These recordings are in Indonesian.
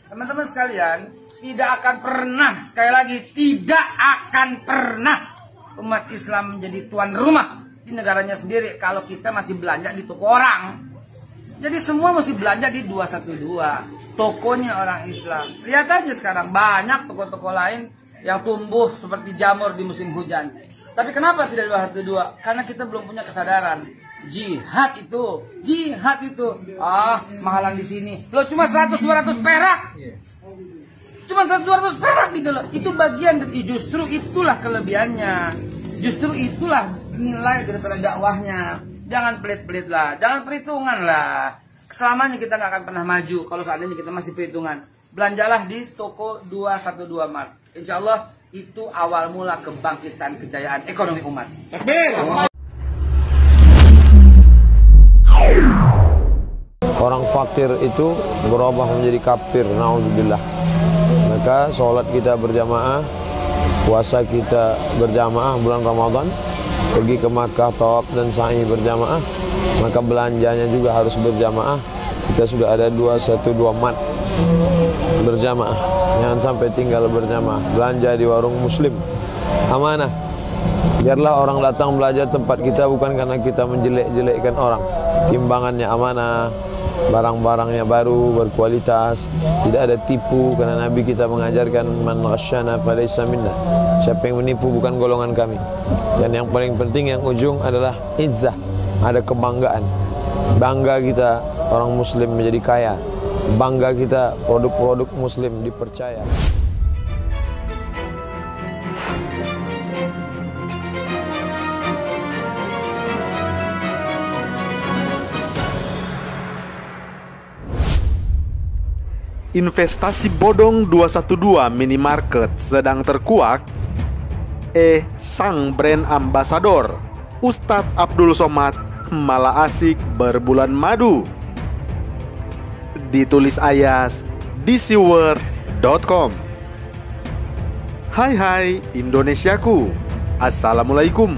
Teman-teman sekalian, tidak akan pernah, sekali lagi, tidak akan pernah umat Islam menjadi tuan rumah di negaranya sendiri kalau kita masih belanja di toko orang. Jadi semua mesti belanja di 212, tokonya orang Islam. Lihat aja sekarang banyak toko-toko lain yang tumbuh seperti jamur di musim hujan. Tapi kenapa tidak 212? Karena kita belum punya kesadaran. Jihad itu, mahalan di sini. Lo cuma 100-200 perak. Cuma 100-200 perak gitu loh. Itu bagian dari, justru itulah kelebihannya. Justru itulah nilai daripada dakwahnya. Jangan pelit-pelit lah, jangan perhitungan lah. Selamanya kita nggak akan pernah maju kalau seandainya kita masih perhitungan. Belanjalah di toko 212 Mart. Insya Allah itu awal mula kebangkitan kejayaan ekonomi umat. Takbir. Orang fakir itu berubah menjadi kafir, naudzubillah. Maka sholat kita berjamaah, puasa kita berjamaah bulan Ramadan, pergi ke Makkah tawaf dan sa'i berjamaah, maka belanjanya juga harus berjamaah. Kita sudah ada 212 Mart berjamaah. Jangan sampai tinggal berjamaah. Belanja di warung muslim, amanah. Biarlah orang datang belajar tempat kita bukan karena kita menjelek-jelekkan orang. Timbangannya amanah, barang-barangnya baru, berkualitas, tidak ada tipu, karena Nabi kita mengajarkan man ghasyana falaysa minna. Siapa yang menipu bukan golongan kami. Dan yang paling penting, yang ujung adalah izzah, ada kebanggaan. Bangga kita orang muslim menjadi kaya, bangga kita produk-produk muslim dipercaya. Investasi bodong 212 minimarket sedang terkuak. Sang brand ambasador Ustadz Abdul Somad malah asik berbulan madu. Ditulis Ayas di siwer.com. Hai Indonesiaku, Assalamualaikum.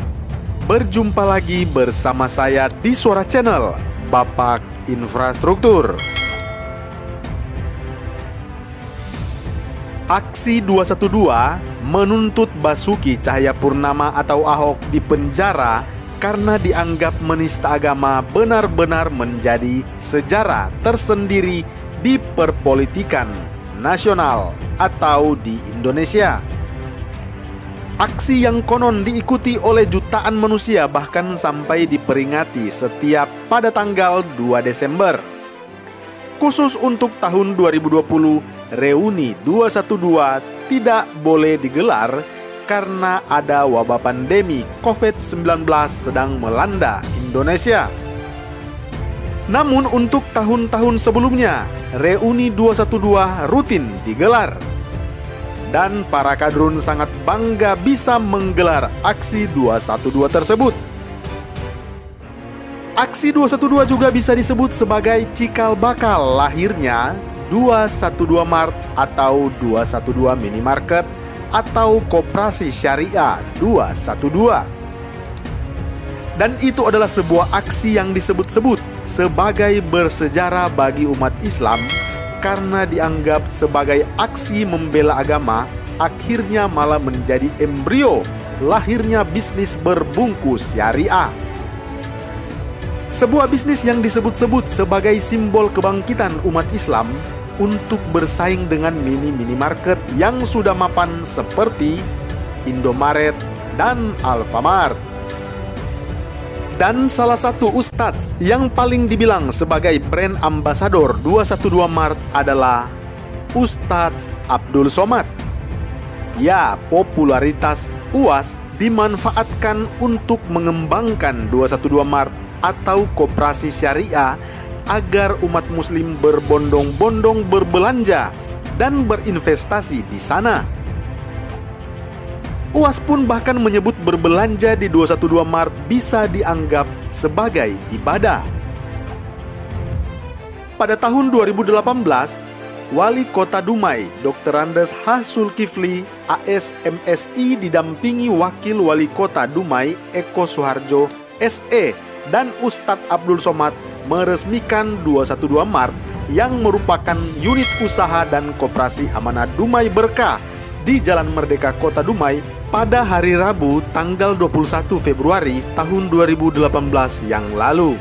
Berjumpa lagi bersama saya di Suara Channel, Bapak Infrastruktur. Aksi 212 menuntut Basuki Cahayapurnama atau Ahok dipenjara karena dianggap menista agama benar-benar menjadi sejarah tersendiri di perpolitikan nasional atau di Indonesia. Aksi yang konon diikuti oleh jutaan manusia bahkan sampai diperingati setiap pada tanggal 2 Desember. Khusus untuk tahun 2020, reuni 212 tidak boleh digelar karena ada wabah pandemi COVID-19 sedang melanda Indonesia. Namun untuk tahun-tahun sebelumnya, reuni 212 rutin digelar. Dan para kadrun sangat bangga bisa menggelar aksi 212 tersebut. Aksi 212 juga bisa disebut sebagai cikal bakal lahirnya 212 Mart atau 212 Minimarket atau Koperasi Syariah 212. Dan itu adalah sebuah aksi yang disebut-sebut sebagai bersejarah bagi umat Islam karena dianggap sebagai aksi membela agama, akhirnya malah menjadi embrio lahirnya bisnis berbungkus syariah. Sebuah bisnis yang disebut-sebut sebagai simbol kebangkitan umat Islam untuk bersaing dengan minimarket yang sudah mapan seperti Indomaret dan Alfamart. Dan salah satu ustadz yang paling dibilang sebagai brand ambasador 212 Mart adalah Ustadz Abdul Somad. Ya, popularitas UAS dimanfaatkan untuk mengembangkan 212 Mart atau Koperasi Syariah agar umat muslim berbondong-bondong berbelanja dan berinvestasi di sana. UAS pun bahkan menyebut berbelanja di 212 Mart bisa dianggap sebagai ibadah. Pada tahun 2018, Wali Kota Dumai, Dr. Andes H. Zulkifli, AS MSI didampingi Wakil Wali Kota Dumai, Eko Suharjo, SE, dan Ustadz Abdul Somad meresmikan 212 Mart yang merupakan unit usaha dan koperasi Amanah Dumai Berkah di Jalan Merdeka Kota Dumai pada hari Rabu tanggal 21 Februari tahun 2018 yang lalu.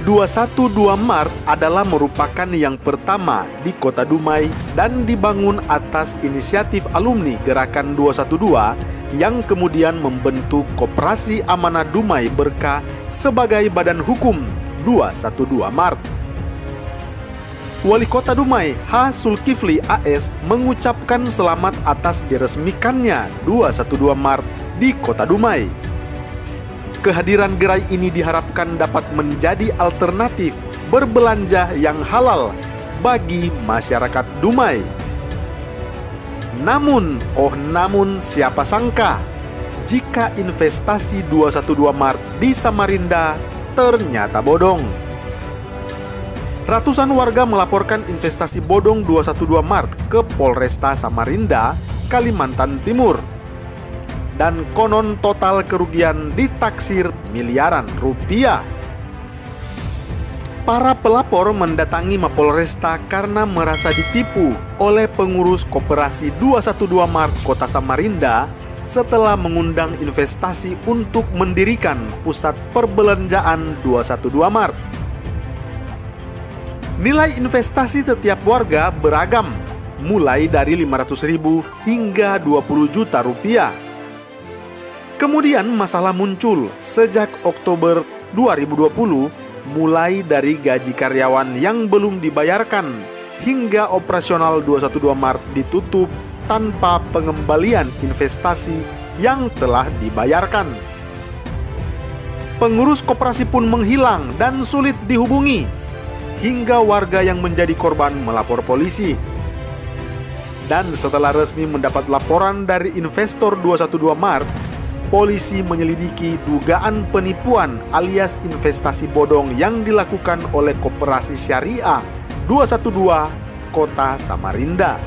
212 Mart adalah merupakan yang pertama di Kota Dumai dan dibangun atas inisiatif alumni Gerakan 212 yang kemudian membentuk Koperasi Amanah Dumai Berkah sebagai badan hukum 212 Mart. Wali Kota Dumai H. Zulkifli AS mengucapkan selamat atas diresmikannya 212 Mart di Kota Dumai. Kehadiran gerai ini diharapkan dapat menjadi alternatif berbelanja yang halal bagi masyarakat Dumai. Namun siapa sangka jika investasi 212 Mart di Samarinda ternyata bodong. Ratusan warga melaporkan investasi bodong 212 Mart ke Polresta Samarinda, Kalimantan Timur. Dan konon total kerugian ditaksir miliaran rupiah. Para pelapor mendatangi Mapolresta karena merasa ditipu oleh pengurus Koperasi 212 Mart Kota Samarinda setelah mengundang investasi untuk mendirikan pusat perbelanjaan 212 Mart. Nilai investasi setiap warga beragam, mulai dari 500.000 hingga 20 juta rupiah. Kemudian masalah muncul sejak Oktober 2020, mulai dari gaji karyawan yang belum dibayarkan hingga operasional 212 Mart ditutup tanpa pengembalian investasi yang telah dibayarkan. Pengurus koperasi pun menghilang dan sulit dihubungi, hingga warga yang menjadi korban melapor polisi. Dan setelah resmi mendapat laporan dari investor 212 Mart, polisi menyelidiki dugaan penipuan alias investasi bodong yang dilakukan oleh Koperasi Syariah 212 Kota Samarinda.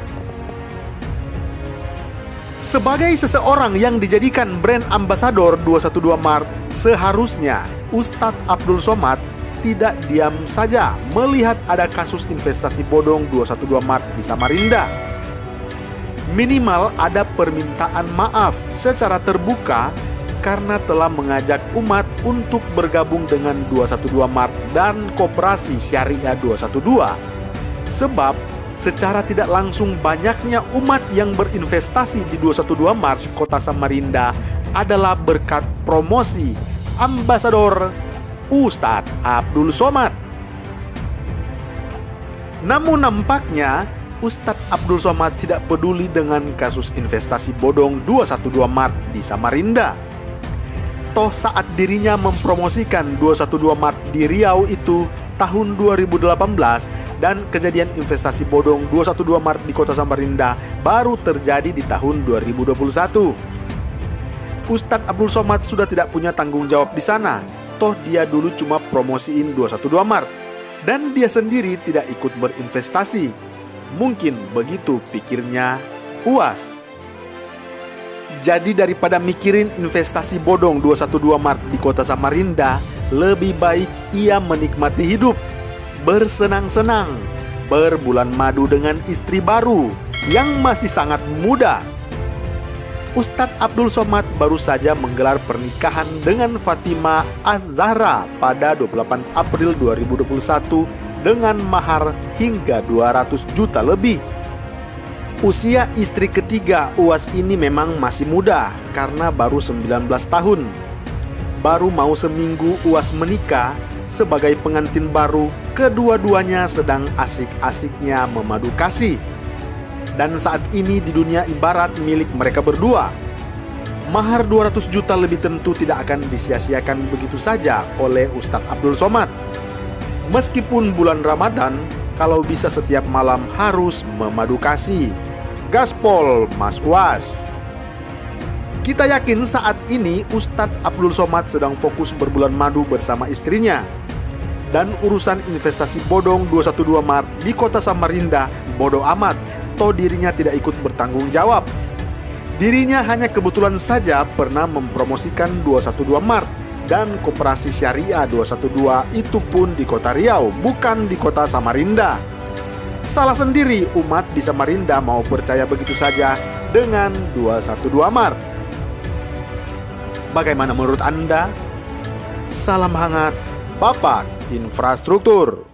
Sebagai seseorang yang dijadikan brand ambasador 212 Mart, seharusnya Ustadz Abdul Somad tidak diam saja melihat ada kasus investasi bodong 212 Mart di Samarinda. Minimal ada permintaan maaf secara terbuka karena telah mengajak umat untuk bergabung dengan 212 Mart dan Koperasi Syariah 212. Sebab secara tidak langsung banyaknya umat yang berinvestasi di 212 Mart Kota Samarinda adalah berkat promosi ambasador Ustadz Abdul Somad. Namun nampaknya Ustadz Abdul Somad tidak peduli dengan kasus investasi bodong 212 Mart di Samarinda. Toh saat dirinya mempromosikan 212 Mart di Riau itu tahun 2018 dan kejadian investasi bodong 212 Mart di Kota Samarinda baru terjadi di tahun 2021. Ustadz Abdul Somad sudah tidak punya tanggung jawab di sana. Toh dia dulu cuma promosiin 212 Mart dan dia sendiri tidak ikut berinvestasi. Mungkin begitu pikirnya UAS. Jadi daripada mikirin investasi bodong 212 Mart di Kota Samarinda, lebih baik ia menikmati hidup, bersenang-senang, berbulan madu dengan istri baru yang masih sangat muda. Ustadz Abdul Somad baru saja menggelar pernikahan dengan Fatima Az-Zahra pada 28 April 2021 dengan mahar hingga 200 juta lebih. Usia istri ketiga UAS ini memang masih muda karena baru 19 tahun. Baru mau seminggu UAS menikah, sebagai pengantin baru, kedua-duanya sedang asik-asiknya memadu kasih. Dan saat ini di dunia ibarat milik mereka berdua. Mahar 200 juta lebih tentu tidak akan disia-siakan begitu saja oleh Ustadz Abdul Somad. Meskipun bulan Ramadan, kalau bisa setiap malam harus memadu kasih. Gaspol Mas UAS. Kita yakin saat ini Ustadz Abdul Somad sedang fokus berbulan madu bersama istrinya. Dan urusan investasi bodong 212 Mart di Kota Samarinda bodoh amat, toh dirinya tidak ikut bertanggung jawab. Dirinya hanya kebetulan saja pernah mempromosikan 212 Mart dan Koperasi Syariah 212 itu pun di kota Riau, bukan di kota Samarinda. Salah sendiri umat di Samarinda mau percaya begitu saja dengan 212 Mart. Bagaimana menurut Anda? Salam hangat, Bapak Infrastruktur.